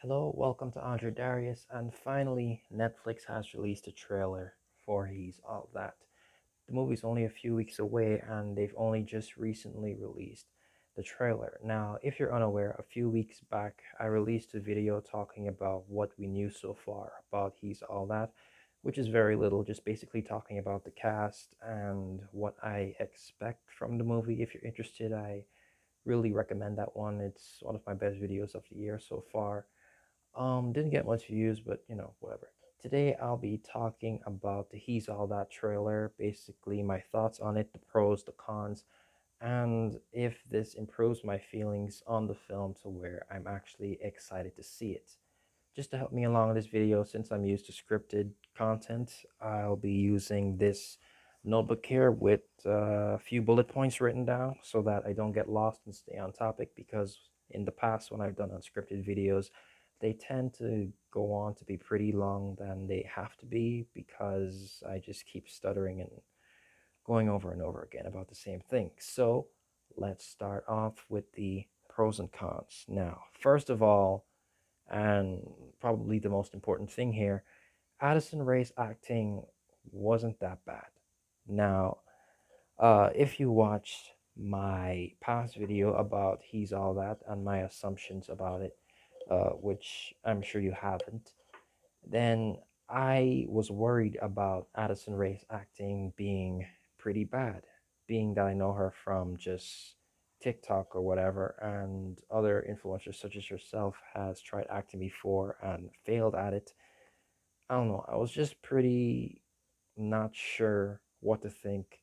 Hello, welcome to Andre Darius, and finally, Netflix has released a trailer for He's All That. The movie's only a few weeks away, and they've only just recently released the trailer. Now, if you're unaware, a few weeks back, I released a video talking about what we knew so far about He's All That, which is very little, just basically talking about the cast and what I expect from the movie. If you're interested, I really recommend that one. It's one of my best videos of the year so far. Didn't get much views, but whatever. Today I'll be talking about the He's All That trailer, basically my thoughts on it, the pros, the cons, and if this improves my feelings on the film to where I'm actually excited to see it. Just to help me along in this video, since I'm used to scripted content, I'll be using this notebook here with a few bullet points written down so that I don't get lost and stay on topic, because in the past when I've done unscripted videos, they tend to go on to be pretty long than they have to be because I just keep stuttering and going over and over again about the same thing. So let's start off with the pros and cons. Now, first of all, and probably the most important thing here, Addison Rae's acting wasn't that bad. Now, if you watched my past video about He's All That and my assumptions about it, which I'm sure you haven't, then I was worried about Addison Rae's acting being pretty bad, being that I know her from just TikTok or whatever, and other influencers such as yourself has tried acting before and failed at it. I don't know. I was just pretty not sure what to think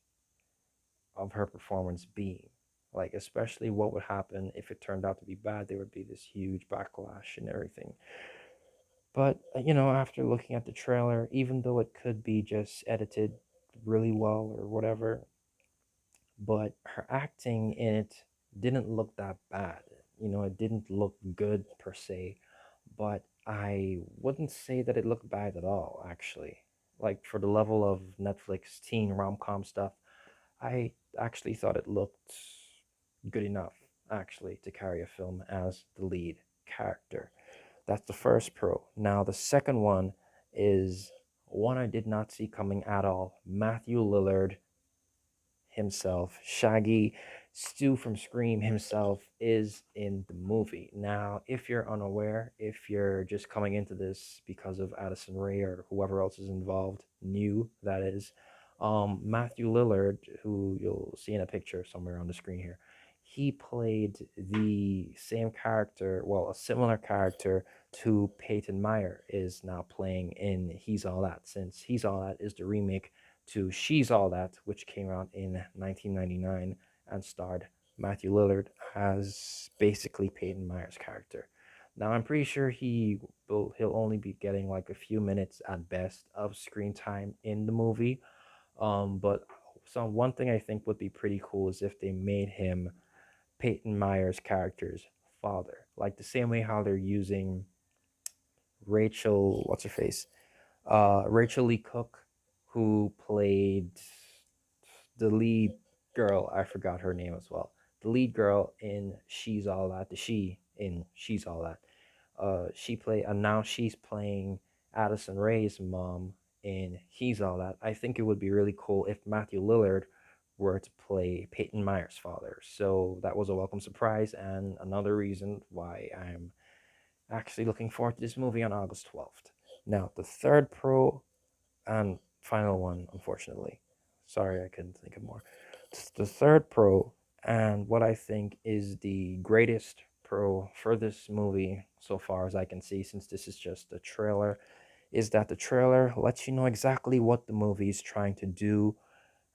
of her performance being. Like, especially what would happen if it turned out to be bad. There would be this huge backlash and everything. But, after looking at the trailer, even though it could be just edited really well or whatever, but her acting in it didn't look that bad. It didn't look good per se, but I wouldn't say that it looked bad at all, actually. Like, for the level of Netflix teen rom-com stuff, I actually thought it looked good enough, actually, to carry a film as the lead character. That's the first pro. Now, the second one is one I did not see coming at all. Matthew Lillard himself, Shaggy, Stu from Scream himself, is in the movie. Now, if you're unaware, if you're just coming into this because of Addison Rae or whoever else is involved, new that is, Matthew Lillard, who you'll see in a picture somewhere on the screen here, he played the same character, well, a similar character to Peyton Meyer is now playing in He's All That, since He's All That is the remake to She's All That, which came out in 1999 and starred Matthew Lillard as basically Peyton Meyer's character. Now, I'm pretty sure he'll only be getting like a few minutes at best of screen time in the movie. But one thing I think would be pretty cool is if they made him Peyton Meyer's character's father, like the same way how they're using Rachel, what's her face, Rachel Lee Cook, who played the lead girl. I forgot her name as well. The lead girl in She's All That. The she in She's All That. She played, and now she's playing Addison Rae's mom in He's All That. I think it would be really cool if Matthew Lillard were to play Peyton Meyer's father. So that was a welcome surprise and another reason why I'm actually looking forward to this movie on August 12th. Now, the third pro and final one, unfortunately. Sorry, I couldn't think of more. The third pro, and what I think is the greatest pro for this movie so far as I can see, since this is just a trailer, is that the trailer lets you know exactly what the movie is trying to do,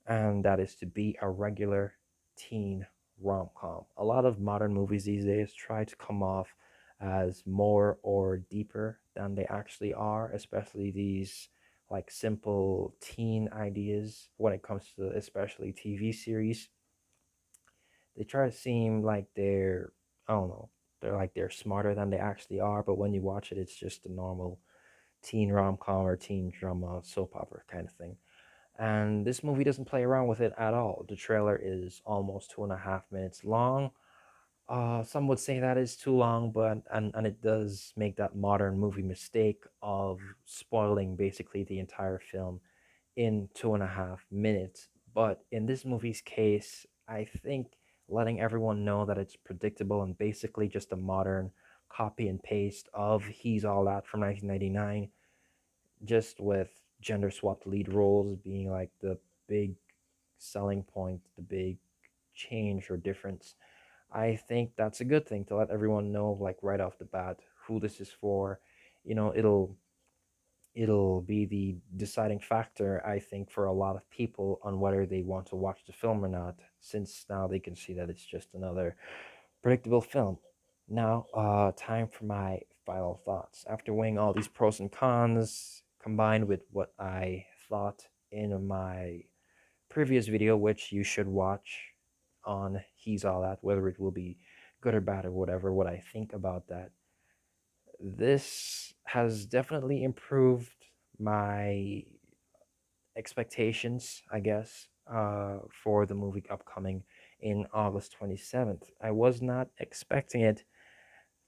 and that is to be a regular teen rom-com. A lot of modern movies these days try to come off as more or deeper than they actually are, especially these like simple teen ideas when it comes to especially TV series. They try to seem like they're, I don't know, they're smarter than they actually are, but when you watch it, it's just a normal teen rom-com or teen drama soap opera kind of thing. And this movie doesn't play around with it at all. The trailer is almost 2.5 minutes long. Some would say that is too long, but and it does make that modern movie mistake of spoiling basically the entire film in 2.5 minutes. But in this movie's case, I think letting everyone know that it's predictable and basically just a modern copy and paste of He's All That from 1999, just with gender swapped lead roles being like the big selling point, the big change or difference. I think that's a good thing to let everyone know, like right off the bat, who this is for. You know, it'll be the deciding factor, I think, for a lot of people on whether they want to watch the film or not, since now they can see that it's just another predictable film. Now, time for my final thoughts. After weighing all these pros and cons, combined with what I thought in my previous video, which you should watch on He's All That, whether it will be good or bad or whatever, what I think about that. This has definitely improved my expectations, I guess, for the movie upcoming in August 27th. I was not expecting it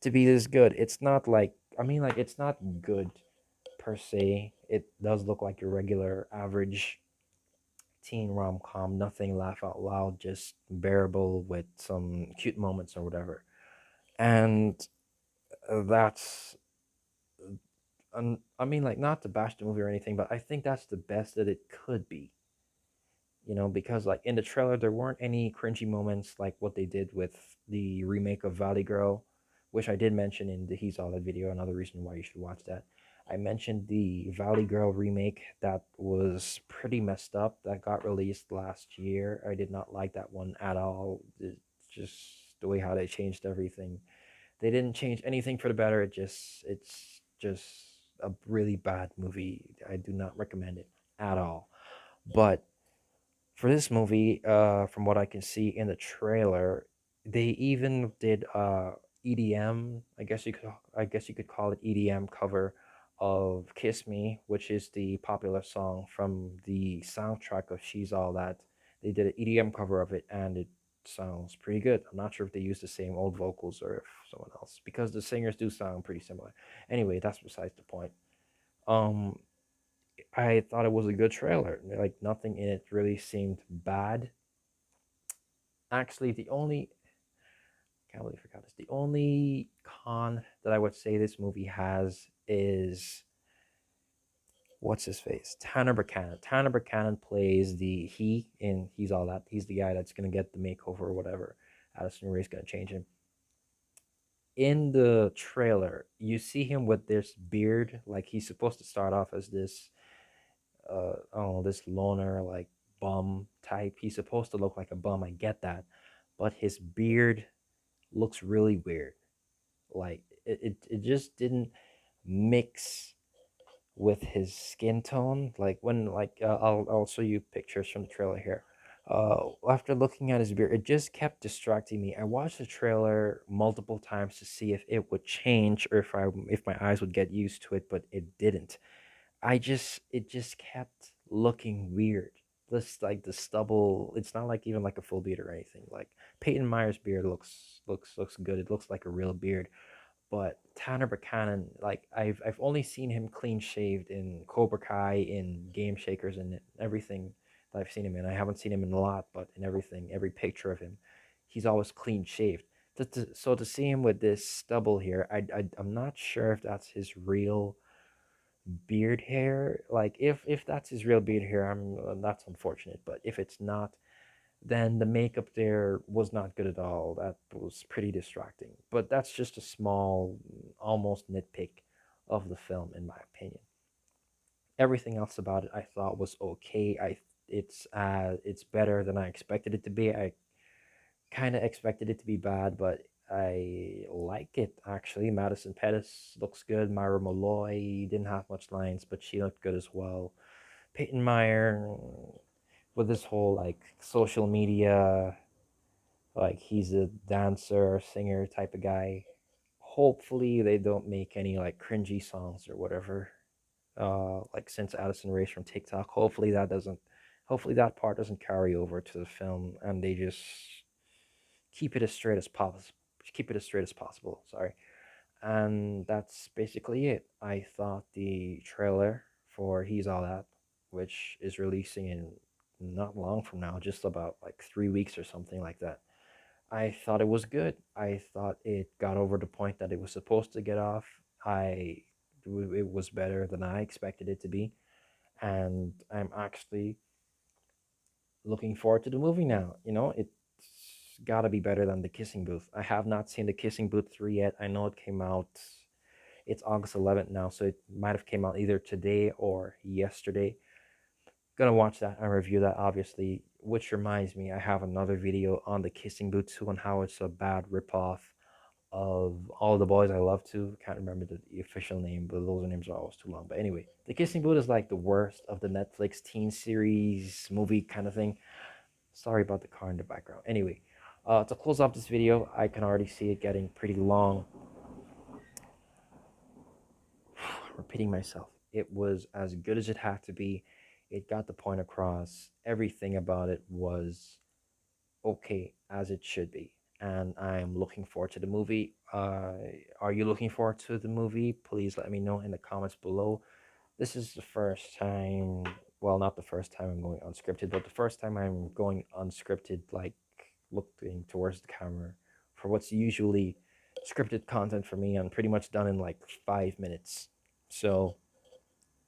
to be this good. It's not like, I mean, like, it's not good per se. It does look like your regular average teen rom-com, nothing laugh out loud, just bearable with some cute moments or whatever. And that's I mean, like, not to bash the movie or anything, but I think that's the best that it could be. You know, because like in the trailer there weren't any cringy moments like what they did with the remake of Valley Girl, which I did mention in the He's All That video. Another reason why you should watch that. I mentioned the Valley Girl remake that was pretty messed up that got released last year. I did not like that one at all. It's just the way how they changed everything. They didn't change anything for the better. It's just a really bad movie. I do not recommend it at all. But for this movie, from what I can see in the trailer, they even did EDM. I guess you could call it EDM cover of "Kiss Me," which is the popular song from the soundtrack of "She's All That." They did an EDM cover of it, and it sounds pretty good. I'm not sure if they use the same old vocals or if someone else, because the singers do sound pretty similar. Anyway, that's besides the point. Um, I thought it was a good trailer. Like, nothing in it really seemed bad. Actually, the only can't believe I forgot this. The only con that I would say this movie has is what's his face? Tanner Buchanan. Tanner Buchanan plays he in He's All That. He's the guy that's gonna get the makeover or whatever. Addison Rae's gonna change him. In the trailer, you see him with this beard. Like, he's supposed to start off as this oh, this loner, like, bum type. He's supposed to look like a bum, I get that, but his beard looks really weird. Like, it just didn't mix with his skin tone. Like, when, like, I'll show you pictures from the trailer here. After looking at his beard, it just kept distracting me. I watched the trailer multiple times to see if it would change or if my eyes would get used to it, but it didn't. It just kept looking weird. This, like, the stubble, it's not like even like a full beard or anything. Like, Peyton Meyer's beard looks good. It looks like a real beard. But Tanner Buchanan, like, I've only seen him clean shaved in Cobra Kai, in Game Shakers, and everything that I've seen him in. I haven't seen him in a lot, but in everything, every picture of him, he's always clean shaved. So to see him with this stubble here, I'm not sure if that's his real beard hair. Like, if that's his real beard hair, that's unfortunate. But if it's not, then the makeup there was not good at all. That was pretty distracting. But that's just a small, almost nitpick of the film, in my opinion. Everything else about it I thought was okay. It's better than I expected it to be. I kind of expected it to be bad, but I like it actually. Madison Pettis looks good. Myra Malloy didn't have much lines, but she looked good as well. Peyton Meyer, with this whole, like, social media, like, he's a dancer or singer type of guy. Hopefully they don't make any, like, cringy songs or whatever. Like, since Addison Rae's from TikTok, hopefully that part doesn't carry over to the film, and they just keep it as straight as keep it as straight as possible. Sorry. And that's basically it. I thought the trailer for He's All That, which is releasing in not long from now, just about like 3 weeks or something like that. I thought it was good. I thought it got over the point that it was supposed to get off. I it was better than I expected it to be, and I'm actually looking forward to the movie now. It's got to be better than The Kissing Booth. I have not seen The Kissing Booth 3 yet. I know it came out, it's August 11th now, so it might have came out either today or yesterday. Gonna watch that and review that, obviously, which reminds me, I have another video on The Kissing Booth 2 and how it's a bad ripoff of All the Boys I Love To. Can't remember the official name, but those names are always too long. But anyway, The Kissing Booth is like the worst of the Netflix teen series movie kind of thing. Sorry about the car in the background. Anyway, to close off this video, I can already see it getting pretty long. Repeating myself, it was as good as it had to be. It got the point across. Everything about it was okay, as it should be. And I'm looking forward to the movie. Are you looking forward to the movie? Please let me know in the comments below. This is the first time, well, not the first time I'm going unscripted, but the first time I'm going unscripted, like looking towards the camera for what's usually scripted content for me, and pretty much done in like 5 minutes. So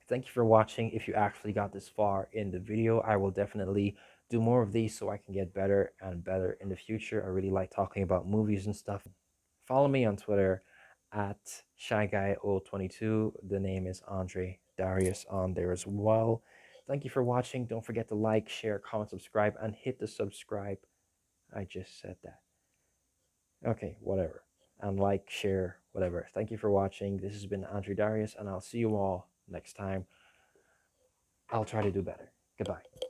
thank you for watching. If you actually got this far in the video, I will definitely do more of these so I can get better and better in the future. I really like talking about movies and stuff. Follow me on Twitter at ShyGuy022. The name is Andre Darius on there as well. Thank you for watching. Don't forget to like, share, comment, subscribe, and hit the subscribe. I just said that. Okay, whatever. And like, share, whatever. Thank you for watching. This has been Andre Darius, and I'll see you all next time. I'll try to do better. Goodbye.